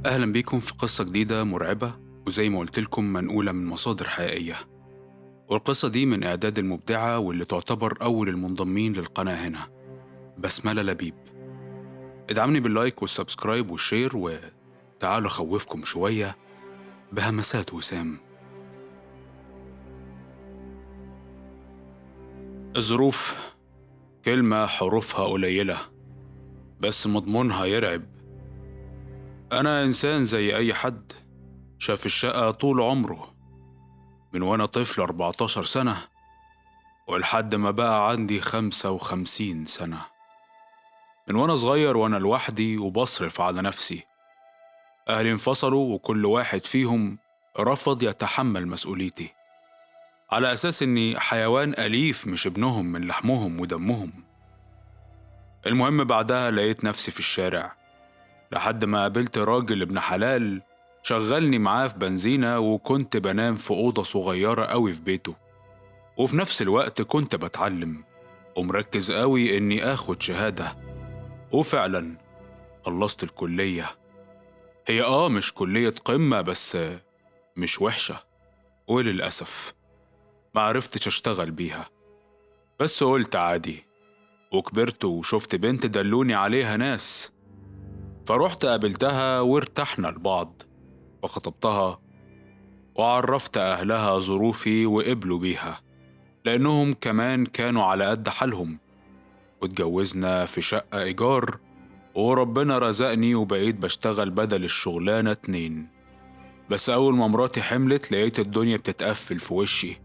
أهلا بيكم في قصة جديدة مرعبة، وزي ما قلت لكم منقولة من مصادر حقيقية. والقصة دي من إعداد المبدعة واللي تعتبر أول المنضمين للقناة هنا، بسملة لبيب. ادعمني باللايك والسبسكرايب والشير، وتعالوا أخوفكم شوية بهمسات وسام. الظروف كلمة حروفها قليلة بس مضمونها يرعب. أنا إنسان زي أي حد شاف الشقة طول عمره، من وأنا طفل 14 سنة ولحد ما بقى عندي 55 سنة. من وأنا صغير وأنا لوحدي وبصرف على نفسي. أهلي انفصلوا وكل واحد فيهم رفض يتحمل مسؤوليتي، على أساس إني حيوان أليف مش ابنهم من لحمهم ودمهم. المهم بعدها لقيت نفسي في الشارع، لحد ما قابلت راجل ابن حلال شغلني معاه في بنزينة، وكنت بنام في أوضة صغيرة قوي في بيته، وفي نفس الوقت كنت بتعلم ومركز قوي إني آخد شهادة. وفعلا خلصت الكلية. هي مش كلية قمة، بس مش وحشة، وللأسف معرفتش أشتغل بيها. بس قلت عادي، وكبرت وشفت بنت دلوني عليها ناس، فروحت قابلتها وارتحنا لبعض وخطبتها، وعرفت أهلها ظروفي وقبلوا بيها لأنهم كمان كانوا على قد حالهم، واتجوزنا في شقة إيجار، وربنا رزقني وبقيت بشتغل بدل الشغلانة 2. بس أول ما مراتي حملت لقيت الدنيا بتتقفل في وشي،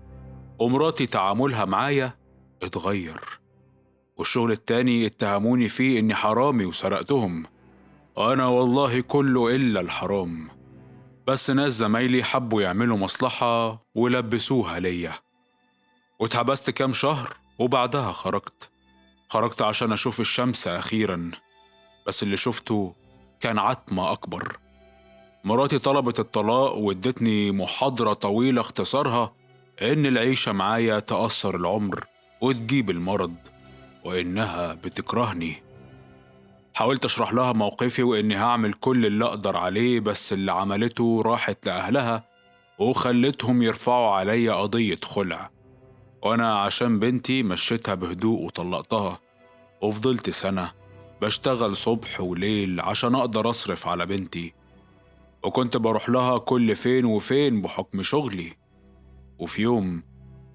ومراتي تعاملها معايا اتغير، والشغل التاني اتهموني فيه إني حرامي وسرقتهم، وأنا والله كله إلا الحرام. بس ناس زمايلي حبوا يعملوا مصلحة ولبسوها ليا، واتحبست كام شهر وبعدها خرجت عشان أشوف الشمس أخيراً. بس اللي شفته كان عتمة أكبر. مراتي طلبت الطلاق وادتني محاضرة طويلة اختصارها إن العيشة معايا تأثر العمر وتجيب المرض، وإنها بتكرهني. حاولت أشرح لها موقفي وإني هعمل كل اللي أقدر عليه، بس اللي عملته راحت لأهلها وخلتهم يرفعوا عليا قضية خلع، وأنا عشان بنتي مشيتها بهدوء وطلقتها. وفضلت سنة بشتغل صبح وليل عشان أقدر أصرف على بنتي، وكنت بروح لها كل فين وفين بحكم شغلي. وفي يوم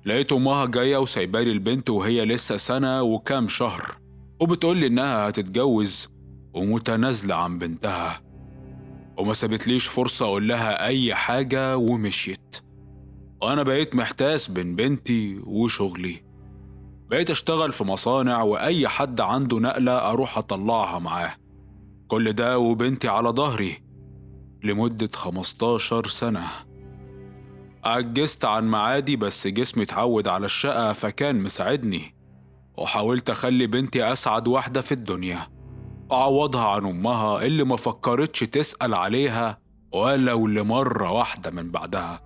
لقيت أمها جاية وسايبالي البنت وهي لسه سنة وكام شهر، وبتقولي إنها هتتجوز ومتنازلة عن بنتها، وما سابتليش فرصة أقول لها أي حاجة ومشيت. وأنا بقيت محتاس بين بنتي وشغلي. بقيت أشتغل في مصانع، وأي حد عنده نقلة أروح أطلعها معاه، كل ده وبنتي على ظهري لمدة 15 سنة. عجزت عن معادي، بس جسمي اتعود على الشقة فكان مساعدني، وحاولت أخلي بنتي أسعد واحدة في الدنيا، وأعوضها عن أمها اللي ما فكرتش تسأل عليها ولو لمرة واحدة من بعدها.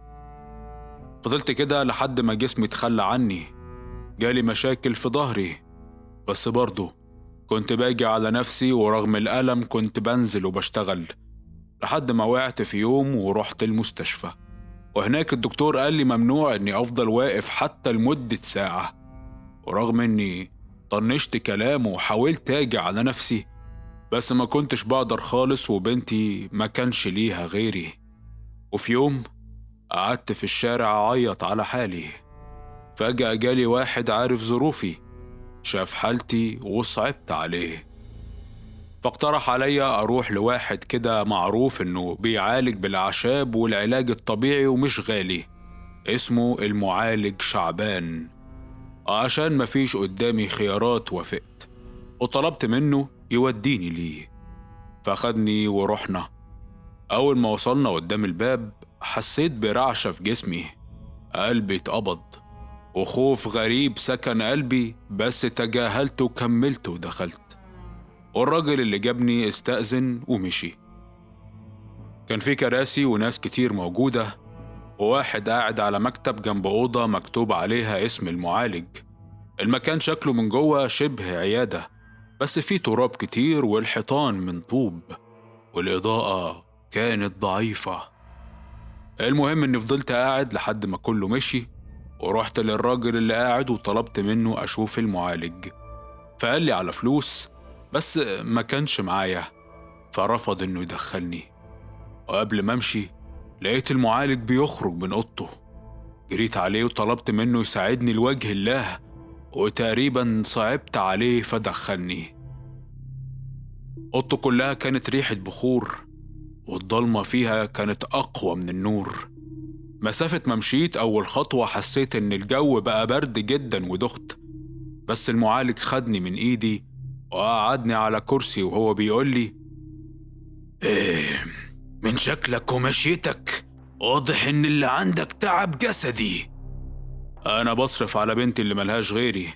فضلت كده لحد ما جسمي اتخلى عني، جالي مشاكل في ظهري، بس برضه كنت باجي على نفسي، ورغم الألم كنت بنزل وبشتغل، لحد ما وقعت في يوم ورحت المستشفى، وهناك الدكتور قال لي ممنوع إني أفضل واقف حتى لمدة ساعة. ورغم إني طنشت كلامه وحاولت أجي على نفسي، بس ما كنتش بقدر خالص، وبنتي ما كانش ليها غيري. وفي يوم قعدت في الشارع أعيط على حالي، فجأة جالي واحد عارف ظروفي، شاف حالتي وصعبت عليه، فاقترح عليا أروح لواحد كده معروف إنه بيعالج بالأعشاب والعلاج الطبيعي ومش غالي، اسمه المعالج شعبان. عشان مفيش قدامي خيارات وافقت، وطلبت منه يوديني ليه، فأخدني ورحنا. أول ما وصلنا قدام الباب حسيت برعشة في جسمي، قلبي اتقبض، وخوف غريب سكن قلبي، بس تجاهلته وكملت ودخلت. والراجل اللي جابني استأذن ومشي. كان في كراسي وناس كتير موجودة، وواحد قاعد على مكتب جنب أوضة مكتوب عليها اسم المعالج. المكان شكله من جوه شبه عيادة، بس فيه تراب كتير والحيطان من طوب، والإضاءة كانت ضعيفة. المهم إني فضلت قاعد لحد ما كله مشي، ورحت للراجل اللي قاعد وطلبت منه أشوف المعالج. فقال لي على فلوس، بس ما كانش معايا، فرفض إنه يدخلني. وقبل ما أمشي لقيت المعالج بيخرج من أوضته. جريت عليه وطلبت منه يساعدني لوجه الله، وتقريبا صعبت عليه فدخلني. أوضته كلها كانت ريحة بخور، والضلمة فيها كانت أقوى من النور. مسافة ما مشيت أول خطوة حسيت إن الجو بقى برد جدا ودخت، بس المعالج خدني من إيدي وقعدني على كرسي وهو بيقول لي: إيه، من شكلك ومشيتك واضح إن اللي عندك تعب جسدي. أنا بصرف على بنتي اللي ملهاش غيري،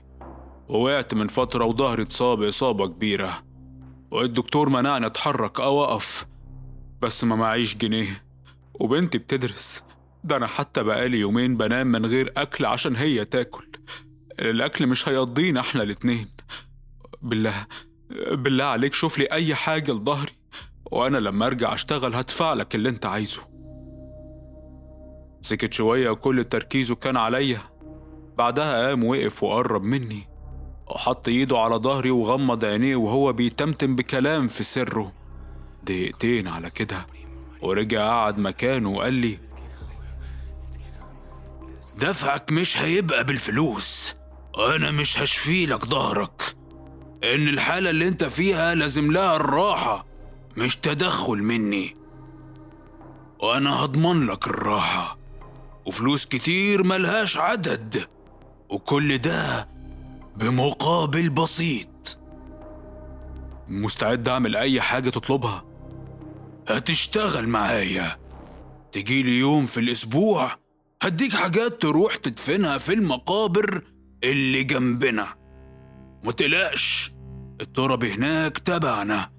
ووقعت من فترة وظهري اتصاب إصابة كبيرة، والدكتور منعني أتحرك أو أقف، بس ما معيش جنيه، وبنتي بتدرس. ده أنا حتى بقالي يومين بنام من غير أكل عشان هي تاكل. الأكل مش هيقضينا إحنا الاتنين. بالله عليك شوف لي أي حاجة لظهري، وأنا لما أرجع أشتغل هدفع لك اللي أنت عايزه. سكت شوية وكل تركيزه كان عليا. بعدها قام وقف وقرب مني وحط إيده على ظهري وغمض عينيه وهو بيتمتم بكلام في سره. دقيقتين على كده ورجع قعد مكانه وقال لي: دفعك مش هيبقى بالفلوس، وأنا مش هشفيلك ظهرك، إن الحالة اللي انت فيها لازم لها الراحة مش تدخل مني، وأنا هضمن لك الراحة وفلوس كتير ملهاش عدد، وكل ده بمقابل بسيط. مستعد أعمل أي حاجة تطلبها. هتشتغل معايا، تجيلي يوم في الأسبوع هديك حاجات تروح تدفنها في المقابر اللي جنبنا، متقلقش التراب هناك تبعنا.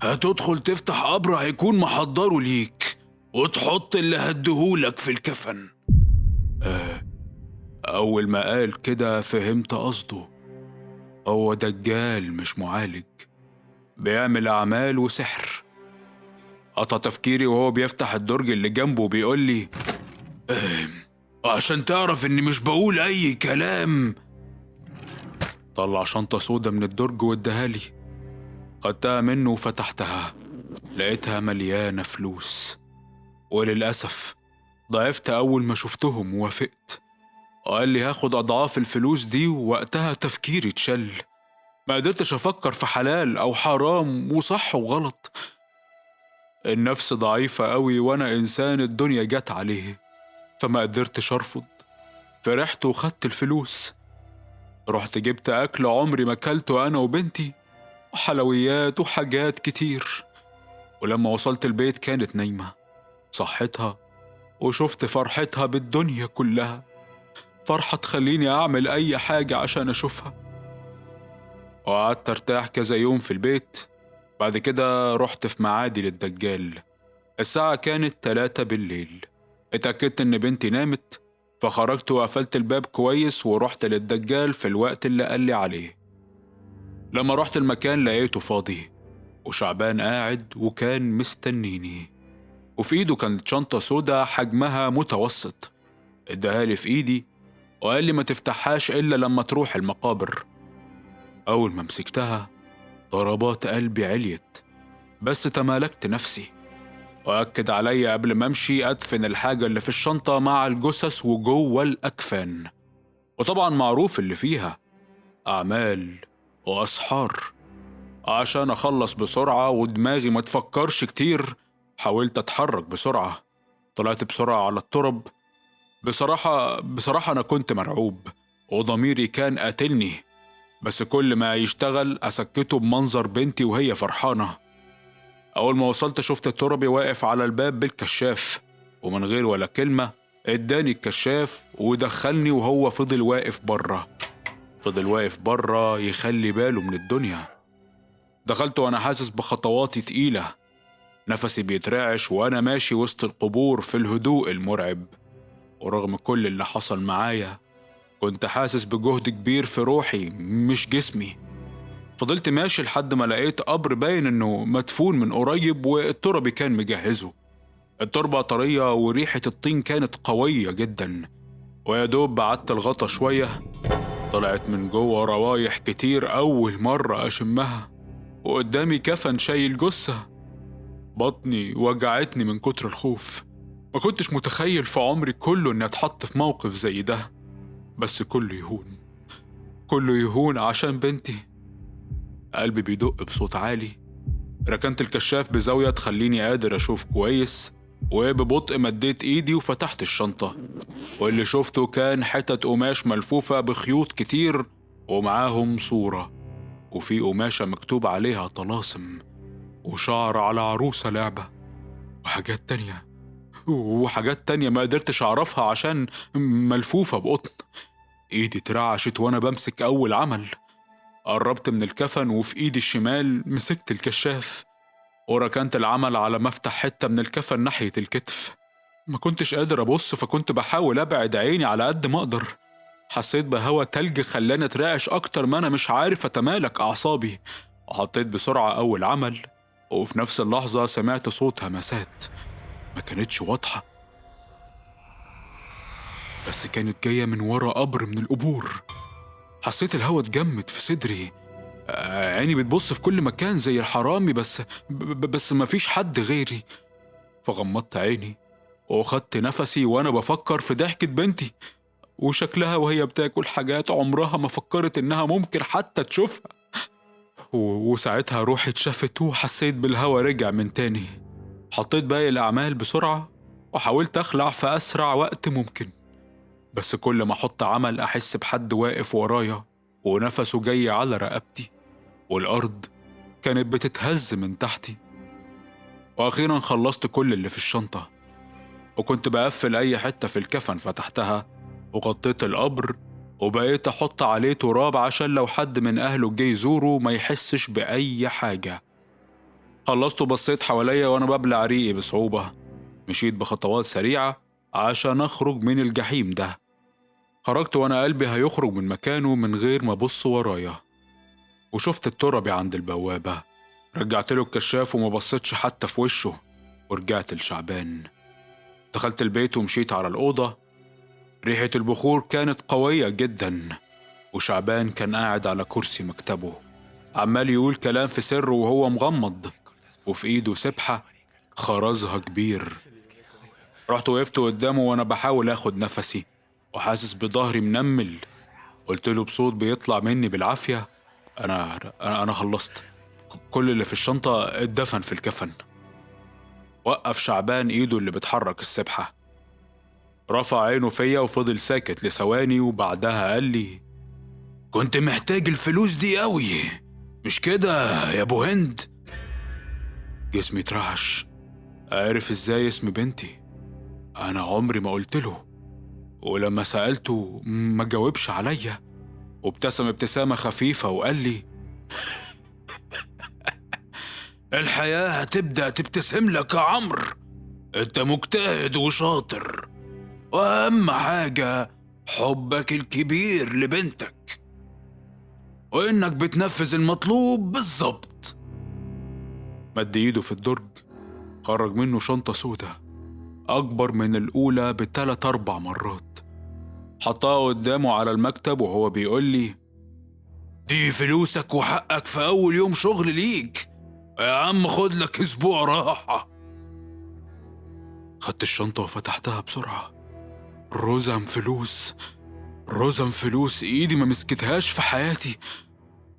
هتدخل تفتح قبر هيكون محضره ليك، وتحط اللي هديهولك في الكفن. أول ما قال كده فهمت قصده. هو دجال مش معالج، بيعمل أعمال وسحر. قطع تفكيري وهو بيفتح الدرج اللي جنبه وبيقول لي: عشان تعرف إني مش بقول أي كلام. طلع شنطة سودا من الدرج واداها لي. خدتها منه وفتحتها، لقيتها مليانة فلوس، وللأسف ضعفت أول ما شفتهم ووافقت. وقال لي هاخد أضعاف الفلوس دي، ووقتها تفكيري اتشل. ما قدرتش أفكر في حلال أو حرام وصح وغلط. النفس ضعيفة قوي وأنا إنسان الدنيا جت عليه، فما قدرتش أرفض. فرحت وخدت الفلوس. رحت جبت أكل عمري ما أكلته أنا وبنتي، وحلويات وحاجات كتير. ولما وصلت البيت كانت نايمة. صحتها وشفت فرحتها بالدنيا كلها، فرحة تخليني أعمل أي حاجة عشان أشوفها. وقعدت أرتاح كذا يوم في البيت. بعد كده رحت في معادي للدجال. الساعة كانت 3 بالليل. اتأكدت إن بنتي نامت، فخرجت وقفلت الباب كويس ورحت للدجال في الوقت اللي قال لي عليه. لما رحت المكان لقيته فاضي، وشعبان قاعد وكان مستنيني، وفي ايده كانت شنطة سودا حجمها متوسط. اداها لي في ايدي وقال لي ما تفتحهاش إلا لما تروح المقابر. أول ما مسكتها ضربات قلبي عليت، بس تمالكت نفسي، وأكد عليا قبل ما أمشي أدفن الحاجة اللي في الشنطة مع الجثث وجوه الأكفان. وطبعا معروف اللي فيها أعمال وأسحار. عشان أخلص بسرعة ودماغي ما تفكرش كتير حاولت أتحرك بسرعة. طلعت بسرعة على الترب. بصراحة أنا كنت مرعوب وضميري كان قاتلني، بس كل ما يشتغل أسكته بمنظر بنتي وهي فرحانة. أول ما وصلت شفت التربي واقف على الباب بالكشاف، ومن غير ولا كلمة اداني الكشاف ودخلني، وهو فضل واقف برا يخلي باله من الدنيا. دخلت وأنا حاسس بخطواتي تقيلة، نفسي بيترعش وأنا ماشي وسط القبور في الهدوء المرعب. ورغم كل اللي حصل معايا كنت حاسس بجهد كبير في روحي مش جسمي. فضلت ماشي لحد ما لقيت قبر باين إنه مدفون من قريب والتربي كان مجهزه. التربة طرية وريحة الطين كانت قوية جدا، ويا دوب بعدت الغطا شوية طلعت من جوه روايح كتير أول مرة أشمها، وقدامي كفن شايل جثة. بطني وجعتني من كتر الخوف. ما كنتش متخيل في عمري كله إني أتحط في موقف زي ده، بس كله يهون، كله يهون عشان بنتي. قلبي بيدق بصوت عالي. ركنت الكشاف بزاوية تخليني قادر أشوف كويس، وببطء مديت إيدي وفتحت الشنطة، واللي شفته كان حتت قماش ملفوفة بخيوط كتير ومعاهم صورة، وفي قماشة مكتوب عليها طلاسم وشعر على عروسة لعبة وحاجات تانية ما قدرتش أعرفها عشان ملفوفة بقطن. إيدي اترعشت وأنا بمسك أول عمل. قربت من الكفن وفي إيدي الشمال مسكت الكشاف، وركنت العمل على مفتح حتة من الكفن ناحية الكتف. ما كنتش قادر أبص، فكنت بحاول أبعد عيني على قد ما أقدر. حسيت بهوا تلج خلاني أترعش أكتر ما أنا مش عارف أتمالك أعصابي، وحطيت بسرعة أول عمل، وفي نفس اللحظة سمعت صوت همسات ما كانتش واضحة، بس كانت جاية من ورا قبر من القبور. حسيت الهوا اتجمد في صدري. عيني بتبص في كل مكان زي الحرامي، بس مفيش حد غيري. فغمضت عيني وخدت نفسي وأنا بفكر في ضحكة بنتي وشكلها وهي بتاكل حاجات عمرها ما فكرت إنها ممكن حتى تشوفها. وساعتها روحي اتشفت وحسيت بالهوا رجع من تاني. حطيت باقي الأعمال بسرعة وحاولت أخلع في أسرع وقت ممكن، بس كل ما أحط عمل أحس بحد واقف ورايا ونفسه جاي على رقبتي، والأرض كانت بتتهز من تحتي. وأخيرا خلصت كل اللي في الشنطة، وكنت بقفل أي حتة في الكفن فتحتها، وغطيت القبر وبقيت أحط عليه تراب عشان لو حد من أهله جاي يزوره ما يحسش بأي حاجة. خلصت وبصيت حواليا وأنا ببلع ريقي بصعوبة. مشيت بخطوات سريعة عشان أخرج من الجحيم ده. خرجت وأنا قلبي هيخرج من مكانه من غير ما أبص ورايا، وشفت التربي عند البوابة. رجعت له الكشاف وما بصيتش حتى في وشه، ورجعت لشعبان. دخلت البيت ومشيت على الأوضة. ريحة البخور كانت قوية جدا، وشعبان كان قاعد على كرسي مكتبه عمال يقول كلام في سر وهو مغمض، وفي إيده سبحة خرزها كبير. رحت وقفت قدامه وأنا بحاول أخد نفسي وحاسس بظهري منمل. قلت له بصوت بيطلع مني بالعافية: أنا خلصت، كل اللي في الشنطة اتدفن في الكفن. وقف شعبان إيده اللي بتحرك السبحة، رفع عينه فيا وفضل ساكت لثواني، وبعدها قال لي: كنت محتاج الفلوس دي قوي، مش كده يا أبو هند؟ جسمي اترعش. عارف إزاي اسم بنتي؟ أنا عمري ما قلت له، ولما سألته ما جاوبش عليا، وابتسم ابتسامة خفيفة وقال لي: الحياة هتبدأ تبتسم لك يا عمرو، انت مجتهد وشاطر، وأهم حاجة حبك الكبير لبنتك، وإنك بتنفذ المطلوب بالظبط. مد إيده في الدرج، خرج منه شنطة سودة أكبر من الأولى ب3 4 مرات، حطها قدامه على المكتب وهو بيقول لي: دي فلوسك وحقك في أول يوم شغل ليك، يا عم خد لك أسبوع راحة. خدت الشنطة وفتحتها بسرعة. رزم فلوس إيدي ما مسكتهاش في حياتي.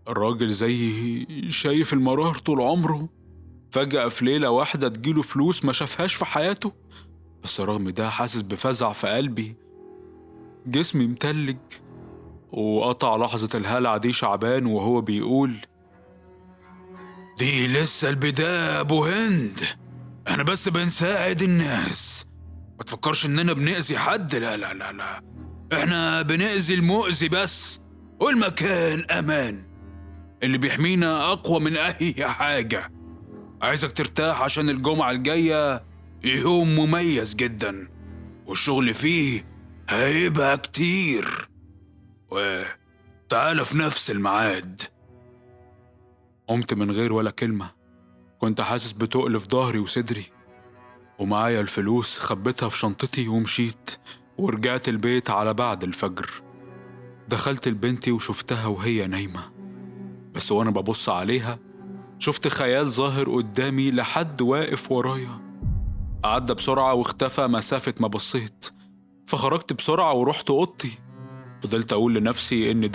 الراجل زي شايف المرار طول عمره، فجأة في ليلة واحدة تجيله فلوس ما شافهاش في حياته. بس رغم ده حاسس بفزع في قلبي، جسمي متلج. وقطع لحظة الهلع دي شعبان وهو بيقول: دي لسه البداية يا أبو هند، أنا بس بنساعد الناس، ما تفكرش إننا بنأذي حد، لا لا لا لا، إحنا بنأذي المؤذي بس، والمكان أمان، اللي بيحمينا أقوى من أي حاجة. عايزك ترتاح عشان الجمعة الجاية يوم مميز جدا، والشغل فيه هيبقى كتير، وتعالى في نفس الميعاد. قمت من غير ولا كلمة. كنت حاسس بتقل في ظهري وصدري، ومعايا الفلوس خبيتها في شنطتي ومشيت، ورجعت البيت على بعد الفجر. دخلت لبنتي وشفتها وهي نايمة، بس وأنا ببص عليها شفت خيال ظاهر قدامي لحد واقف ورايا. عدى بسرعة واختفى مسافة ما بصيت، فخرجت بسرعة ورحت أوضتي. فضلت أقول لنفسي إن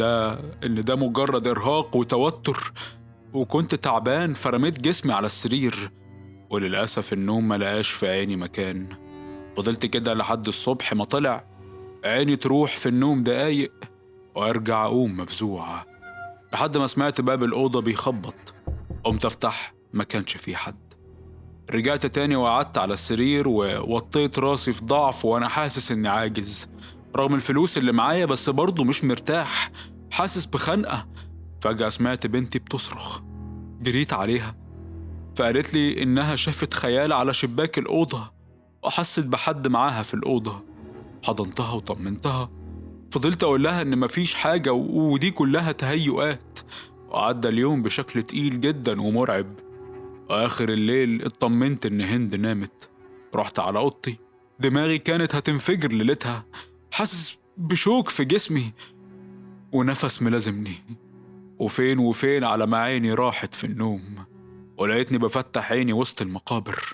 ده مجرد إرهاق وتوتر، وكنت تعبان فرميت جسمي على السرير، وللأسف النوم ملقاش في عيني مكان. فضلت كده لحد الصبح ما طلع، عيني تروح في النوم دقايق وأرجع أقوم مفزوع، لحد ما سمعت باب الأوضة بيخبط. قمت أفتح، ما كانش فيه حد. رجعت تاني وقعدت على السرير ووطيت راسي في ضعف وأنا حاسس إني عاجز رغم الفلوس اللي معايا، بس برضه مش مرتاح، حاسس بخنقة. فجأة سمعت بنتي بتصرخ، جريت عليها فقالت لي إنها شافت خيال على شباك الأوضة وحست بحد معاها في الأوضة. حضنتها وطمنتها، فضلت أقول لها إن مفيش حاجة ودي كلها تهيؤات. وعدى اليوم بشكل تقيل جدا ومرعب، وآخر الليل اطمنت إن هند نامت. رحت على أوضتي، دماغي كانت هتنفجر ليلتها، حاسس بشوك في جسمي ونفس ملازمني، وفين وفين على ما عيني راحت في النوم ولقيتني بفتح عيني وسط المقابر.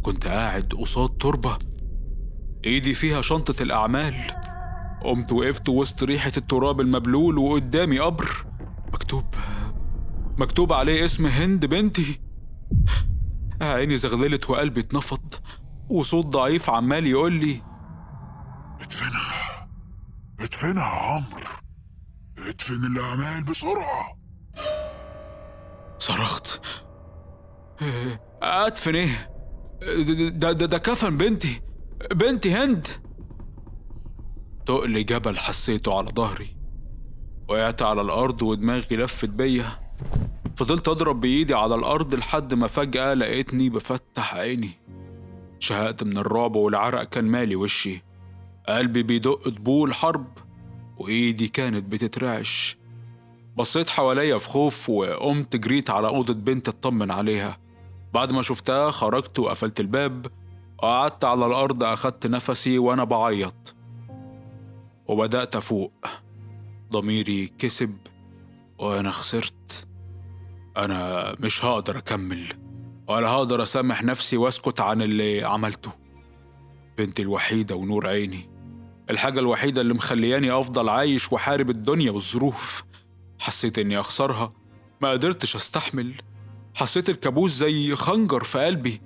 كنت قاعد قصاد تربة ايدي فيها شنطة الأعمال. قمت وقفت وسط ريحة التراب المبلول وقدامي قبر مكتوب عليه اسم هند بنتي. عيني زغللت وقلبي اتنفض، وصوت ضعيف عمال يقول لي: ادفنها ادفنها يا عمرو، ادفن الأعمال بسرعة. صرخت: أدفن إيه؟ ده كفن بنتي هند. تقل جبل حسيته على ظهري، وقعت على الأرض ودماغي لفت بيا. فضلت أضرب بإيدي على الأرض لحد ما فجأة لقيتني بفتح عيني. شهقت من الرعب والعرق كان مالي وشي، قلبي بيدق طبول حرب وإيدي كانت بتترعش. بصيت حواليا في خوف وقمت جريت على أوضة بنت اطمن عليها. بعد ما شفتها خرجت وقفلت الباب وقعدت على الأرض، أخدت نفسي وأنا بعيط وبدأت أفوق. ضميري كسب وأنا خسرت. أنا مش هقدر أكمل ولا هقدر أسامح نفسي وأسكت عن اللي عملته. بنتي الوحيدة ونور عيني، الحاجة الوحيدة اللي مخلياني أفضل عايش وحارب الدنيا والظروف. حسيت إني أخسرها، ما قدرتش أستحمل. حسيت الكابوس زي خنجر في قلبي،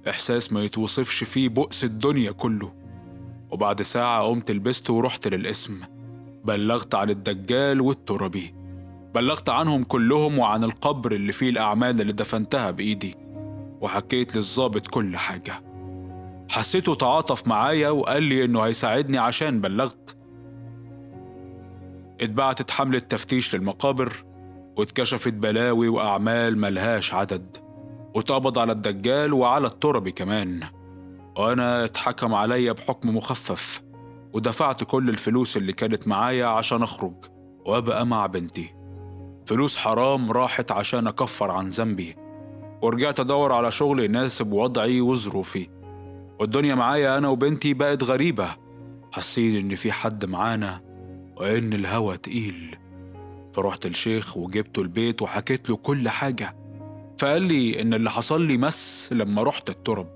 إحساس ما يتوصفش فيه بؤس الدنيا كله. وبعد ساعة قمت لبست ورحت للقسم، بلغت عن الدجال والتربي، بلغت عنهم كلهم وعن القبر اللي فيه الأعمال اللي دفنتها بإيدي، وحكيت للضابط كل حاجة. حسيته تعاطف معايا وقال لي إنه هيساعدني عشان بلغت. اتبعتت حملة تفتيش للمقابر واتكشفت بلاوي وأعمال ملهاش عدد، واتقبض على الدجال وعلى التربي كمان. وأنا اتحكم عليا بحكم مخفف، ودفعت كل الفلوس اللي كانت معايا عشان أخرج وأبقى مع بنتي. فلوس حرام راحت عشان أكفر عن ذنبي، ورجعت أدور على شغل يناسب وضعي وظروفي. والدنيا معايا أنا وبنتي بقت غريبة. حسيت إن في حد معانا وإن الهوا تقيل. فرحت الشيخ وجبته البيت وحكيت له كل حاجة. فقال لي إن اللي حصل لي مس لما رحت الترب،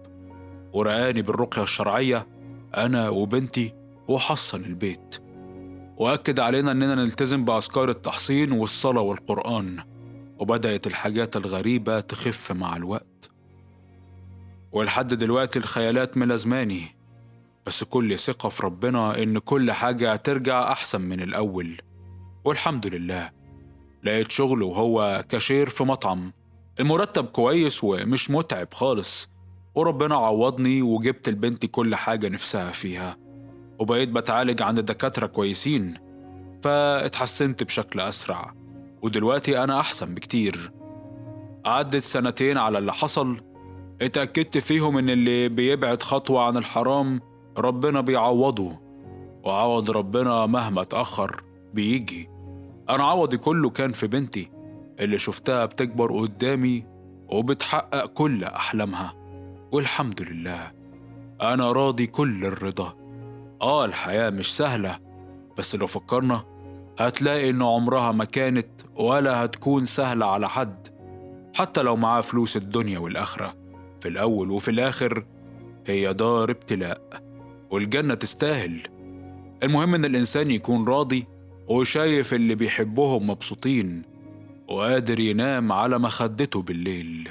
ورقاني بالرقية الشرعية أنا وبنتي وحصن البيت، وأكد علينا إننا نلتزم بأذكار التحصين والصلاة والقرآن. وبدأت الحاجات الغريبة تخف مع الوقت، ولحد دلوقتي الخيالات ملازماني، بس كل ثقة في ربنا إن كل حاجة هترجع أحسن من الأول. والحمد لله لقيت شغل وهو كاشير في مطعم، المرتب كويس ومش متعب خالص، وربنا عوضني وجبت لبنتي كل حاجة نفسها فيها، وبقيت بتعالج عند دكاترة كويسين، فاتحسنت بشكل أسرع، ودلوقتي أنا أحسن بكتير. عدت 2 على اللي حصل، اتأكدت فيهم إن اللي بيبعد خطوة عن الحرام ربنا بيعوضه، وعوض ربنا مهما اتأخر بيجي. أنا عوضي كله كان في بنتي اللي شفتها بتكبر قدامي وبتحقق كل أحلامها، والحمد لله أنا راضي كل الرضا. الحياة مش سهلة، بس لو فكرنا هتلاقي إن عمرها ما كانت ولا هتكون سهلة على حد، حتى لو معاه فلوس الدنيا والآخرة. في الأول وفي الآخر هي دار ابتلاء، والجنة تستاهل. المهم إن الإنسان يكون راضي وشايف اللي بيحبهم مبسوطين، وقادر ينام على مخدته بالليل.